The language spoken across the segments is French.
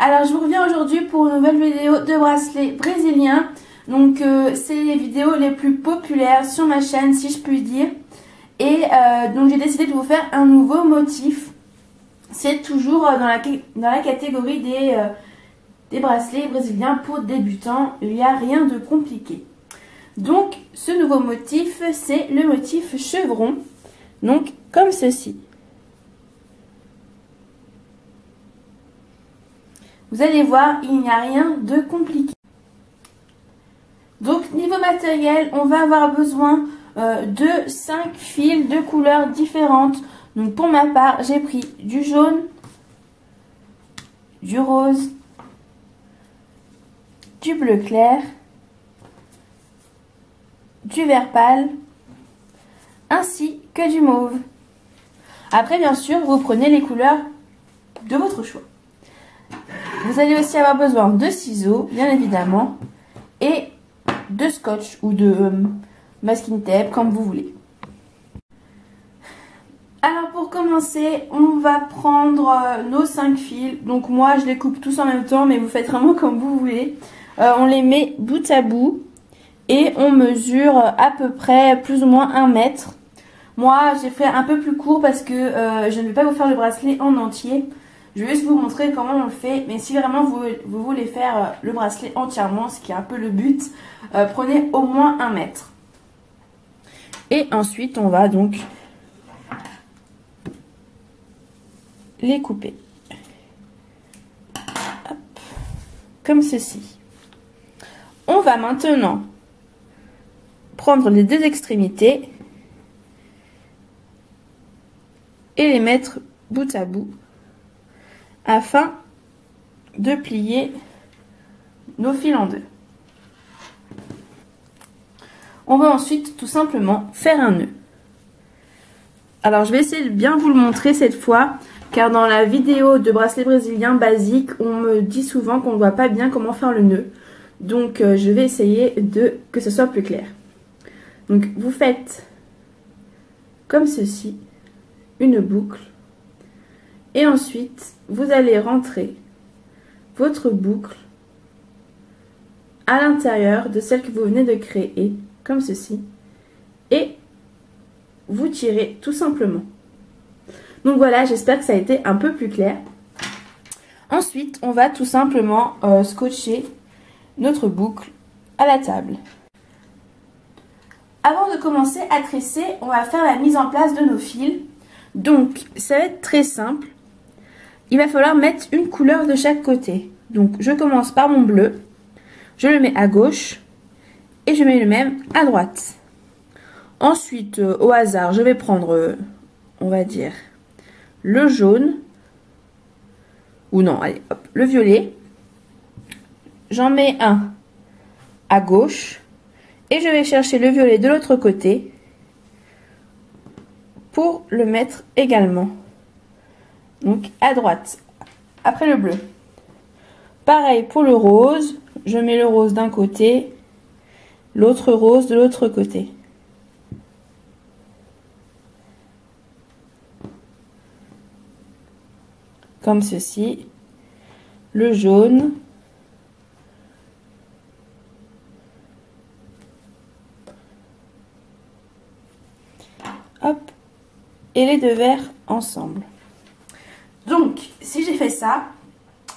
Alors je vous reviens aujourd'hui pour une nouvelle vidéo de bracelets brésiliens. Donc c'est les vidéos les plus populaires sur ma chaîne si je puis dire. Et donc j'ai décidé de vous faire un nouveau motif. C'est toujours dans la catégorie des bracelets brésiliens pour débutants. Il n'y a rien de compliqué. Donc ce nouveau motif, c'est le motif chevron. Donc comme ceci. Vous allez voir, il n'y a rien de compliqué. Donc niveau matériel, on va avoir besoin de 5 fils de couleurs différentes. Donc pour ma part, j'ai pris du jaune, du rose, du bleu clair, du vert pâle, ainsi que du mauve. Après, bien sûr, vous prenez les couleurs de votre choix. Vous allez aussi avoir besoin de ciseaux, bien évidemment, et de scotch ou de masking tape, comme vous voulez. Alors pour commencer, on va prendre nos 5 fils. Donc moi, je les coupe tous en même temps, mais vous faites vraiment comme vous voulez. On les met bout à bout et on mesure à peu près plus ou moins 1 mètre. Moi, j'ai fait un peu plus court parce que je ne vais pas vous faire le bracelet en entier. Je vais juste vous montrer comment on le fait. Mais si vraiment vous voulez faire le bracelet entièrement, ce qui est un peu le but, prenez au moins 1 mètre. Et ensuite, on va donc les couper. Hop, comme ceci. On va maintenant prendre les deux extrémités et les mettre bout à bout afin de plier nos fils en deux. On va ensuite tout simplement faire un nœud. Alors je vais essayer de bien vous le montrer cette fois, car dans la vidéo de bracelet brésilien basique, on me dit souvent qu'on ne voit pas bien comment faire le nœud. Donc je vais essayer que ce soit plus clair. Donc vous faites comme ceci, une boucle. Et ensuite, vous allez rentrer votre boucle à l'intérieur de celle que vous venez de créer, comme ceci. Et vous tirez tout simplement. Donc voilà, j'espère que ça a été un peu plus clair. Ensuite, on va tout simplement scotcher notre boucle à la table. Avant de commencer à tresser, on va faire la mise en place de nos fils. Donc, ça va être très simple. Il va falloir mettre une couleur de chaque côté. Donc, je commence par mon bleu. Je le mets à gauche. Et je mets le même à droite. Ensuite, au hasard, je vais prendre, on va dire, le jaune. Ou non, allez, hop, le violet. J'en mets un à gauche. Et je vais chercher le violet de l'autre côté pour le mettre également. Donc à droite, après le bleu. Pareil pour le rose, je mets le rose d'un côté, l'autre rose de l'autre côté. Comme ceci, le jaune. Hop, et les deux verts ensemble. Donc, si j'ai fait ça,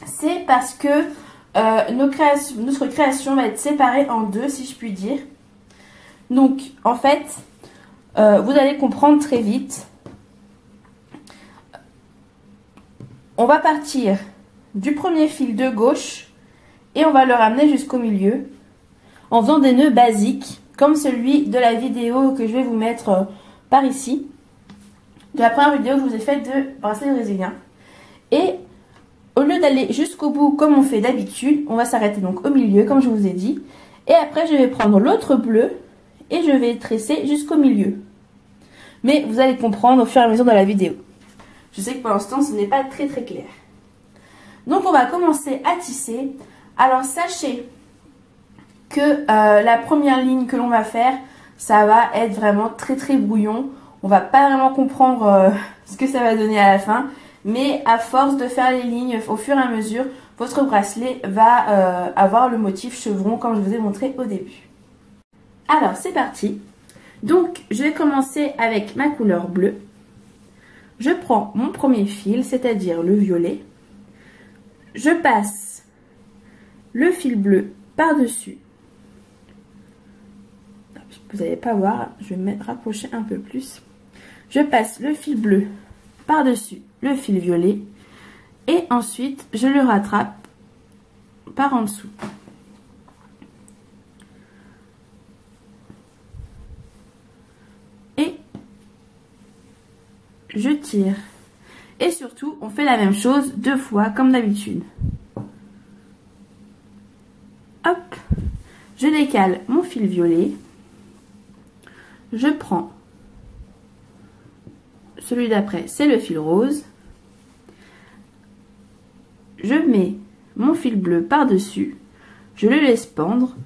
c'est parce que notre création va être séparée en deux, si je puis dire. Donc, en fait, vous allez comprendre très vite. On va partir du premier fil de gauche et on va le ramener jusqu'au milieu en faisant des nœuds basiques, comme celui de la vidéo que je vais vous mettre par ici, de la première vidéo que je vous ai faite de bracelet brésilien. Et au lieu d'aller jusqu'au bout comme on fait d'habitude, on va s'arrêter donc au milieu comme je vous ai dit. Et après je vais prendre l'autre bleu et je vais tresser jusqu'au milieu. Mais vous allez comprendre au fur et à mesure de la vidéo. Je sais que pour l'instant ce n'est pas très clair. Donc on va commencer à tisser. Alors sachez que la première ligne que l'on va faire, ça va être vraiment très brouillon. On va pas vraiment comprendre ce que ça va donner à la fin. Mais à force de faire les lignes au fur et à mesure, votre bracelet va avoir le motif chevron comme je vous ai montré au début. Alors c'est parti. Donc je vais commencer avec ma couleur bleue. Je prends mon premier fil, c'est-à-dire le violet. Je passe le fil bleu par-dessus. Vous n'allez pas voir, je vais me rapprocher un peu plus. Je passe le fil bleu par-dessus le fil violet et ensuite je le rattrape par en dessous. Et je tire. Et surtout, on fait la même chose 2 fois comme d'habitude. Hop, je décale mon fil violet. Je prends celui d'après, c'est le fil rose. Je mets mon fil bleu par-dessus. Je le laisse pendre.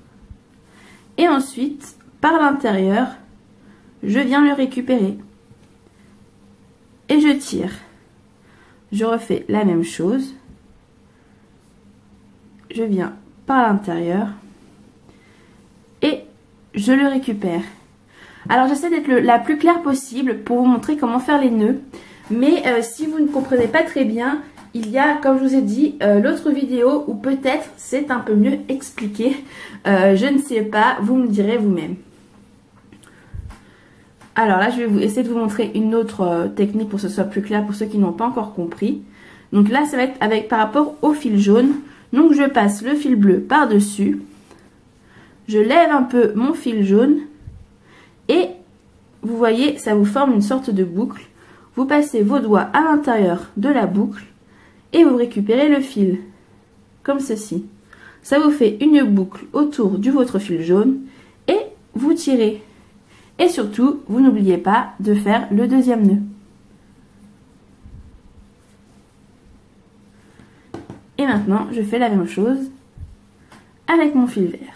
Et ensuite, par l'intérieur, je viens le récupérer. Et je tire. Je refais la même chose. Je viens par l'intérieur. Et je le récupère. Alors j'essaie d'être la plus claire possible pour vous montrer comment faire les nœuds. Mais si vous ne comprenez pas très bien, il y a, comme je vous ai dit, l'autre vidéo où peut-être c'est un peu mieux expliqué. Je ne sais pas, vous me direz vous-même. Alors là, je vais essayer de vous montrer une autre technique pour que ce soit plus clair pour ceux qui n'ont pas encore compris. Donc là, ça va être par rapport au fil jaune. Donc je passe le fil bleu par-dessus. Je lève un peu mon fil jaune. Et vous voyez, ça vous forme une sorte de boucle. Vous passez vos doigts à l'intérieur de la boucle. Et vous récupérez le fil. Comme ceci. Ça vous fait une boucle autour de votre fil jaune. Et vous tirez. Et surtout, vous n'oubliez pas de faire le deuxième nœud. Et maintenant, je fais la même chose avec mon fil vert.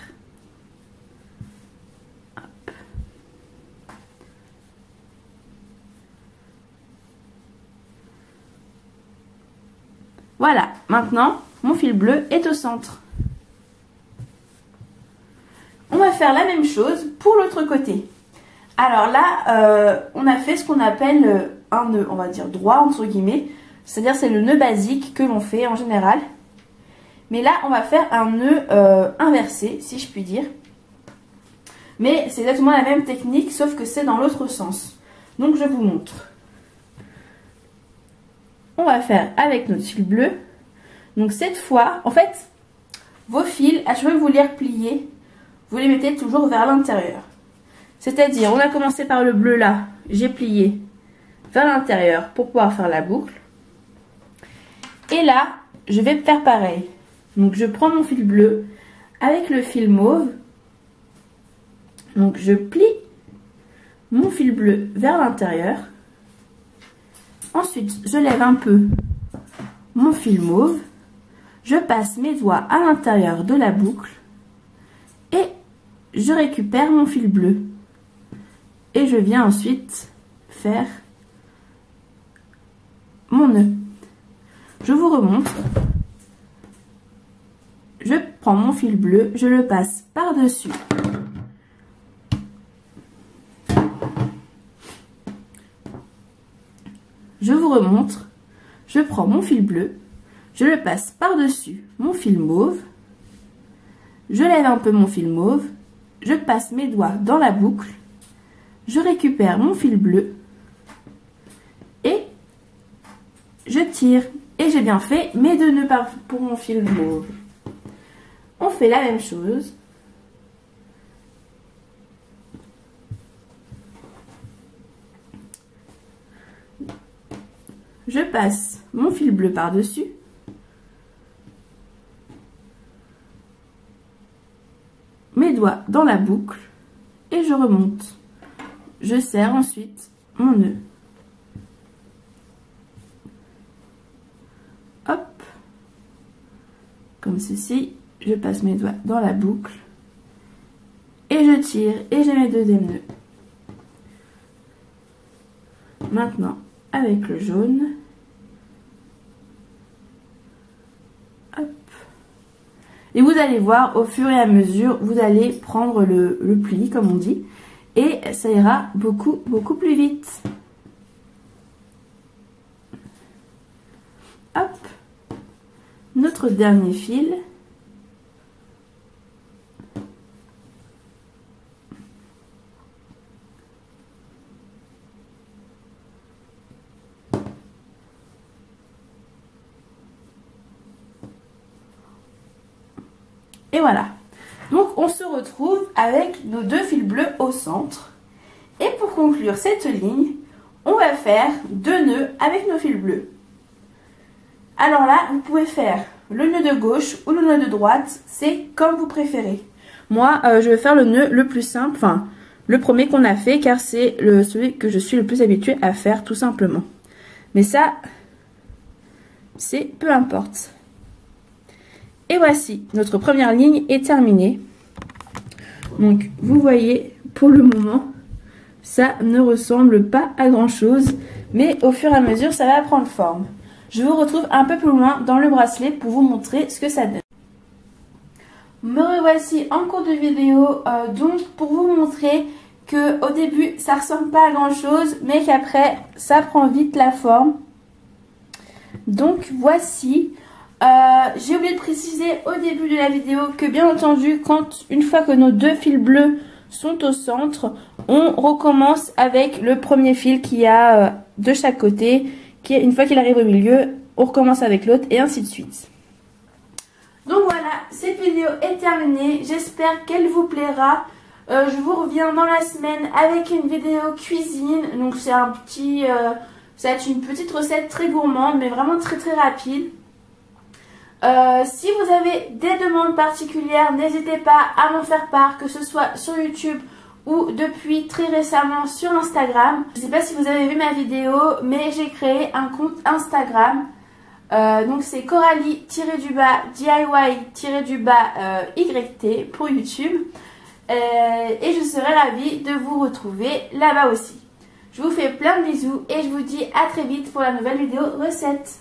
Hop. Voilà, maintenant, mon fil bleu est au centre. On va faire la même chose pour l'autre côté. Alors là, on a fait ce qu'on appelle un nœud, on va dire droit entre guillemets. C'est-à-dire c'est le nœud basique que l'on fait en général. Mais là, on va faire un nœud inversé, si je puis dire. Mais c'est exactement la même technique, sauf que c'est dans l'autre sens. Donc je vous montre. On va faire avec notre fil bleu. Donc cette fois, en fait, vos fils, à chaque fois que vous les repliez, vous les mettez toujours vers l'intérieur. C'est-à-dire, on a commencé par le bleu là, j'ai plié vers l'intérieur pour pouvoir faire la boucle. Et là, je vais faire pareil. Donc, je prends mon fil bleu avec le fil mauve. Donc, je plie mon fil bleu vers l'intérieur. Ensuite, je lève un peu mon fil mauve. Je passe mes doigts à l'intérieur de la boucle. Et je récupère mon fil bleu. Et je viens ensuite faire mon nœud. Je vous remontre. Je prends mon fil bleu, je le passe par-dessus. Je vous remontre. Je prends mon fil bleu, je le passe par-dessus mon fil mauve. Je lève un peu mon fil mauve. Je passe mes doigts dans la boucle. Je récupère mon fil bleu et je tire. Et j'ai bien fait mes 2 nœuds pour mon fil mauve. On fait la même chose. Je passe mon fil bleu par-dessus. Mes doigts dans la boucle et je remonte. Je serre ensuite mon nœud. Hop. Comme ceci. Je passe mes doigts dans la boucle. Et je tire. Et j'ai mes 2e nœuds. Maintenant, avec le jaune. Hop. Et vous allez voir, au fur et à mesure, vous allez prendre le pli, comme on dit. Et ça ira beaucoup plus vite. Hop. Notre dernier fil. Et voilà. Donc on se retrouve avec nos 2 fils bleus au centre. Et pour conclure cette ligne, on va faire 2 nœuds avec nos fils bleus. Alors là, vous pouvez faire le nœud de gauche ou le nœud de droite, c'est comme vous préférez. Moi, je vais faire le nœud le plus simple, enfin le premier qu'on a fait, car c'est celui que je suis le plus habituée à faire tout simplement. Mais ça, c'est peu importe. Et voici, notre première ligne est terminée. Donc, vous voyez, pour le moment, ça ne ressemble pas à grand chose. Mais au fur et à mesure, ça va prendre forme. Je vous retrouve un peu plus loin dans le bracelet pour vous montrer ce que ça donne. Me revoici en cours de vidéo, donc pour vous montrer que au début, ça ressemble pas à grand chose, mais qu'après, ça prend vite la forme. Donc, voici... j'ai oublié de préciser au début de la vidéo que bien entendu une fois que nos 2 fils bleus sont au centre, on recommence avec le premier fil qu'il y a de chaque côté, une fois qu'il arrive au milieu, on recommence avec l'autre et ainsi de suite. Donc voilà, cette vidéo est terminée, j'espère qu'elle vous plaira. Je vous reviens dans la semaine avec une vidéo cuisine, donc c'est ça va être une petite recette très gourmande mais vraiment très rapide. Si vous avez des demandes particulières, n'hésitez pas à m'en faire part, que ce soit sur YouTube ou depuis très récemment sur Instagram. Je ne sais pas si vous avez vu ma vidéo, mais j'ai créé un compte Instagram. Donc c'est Coralie-DIY-YT pour YouTube. Et je serai ravie de vous retrouver là-bas aussi. Je vous fais plein de bisous et je vous dis à très vite pour la nouvelle vidéo recette.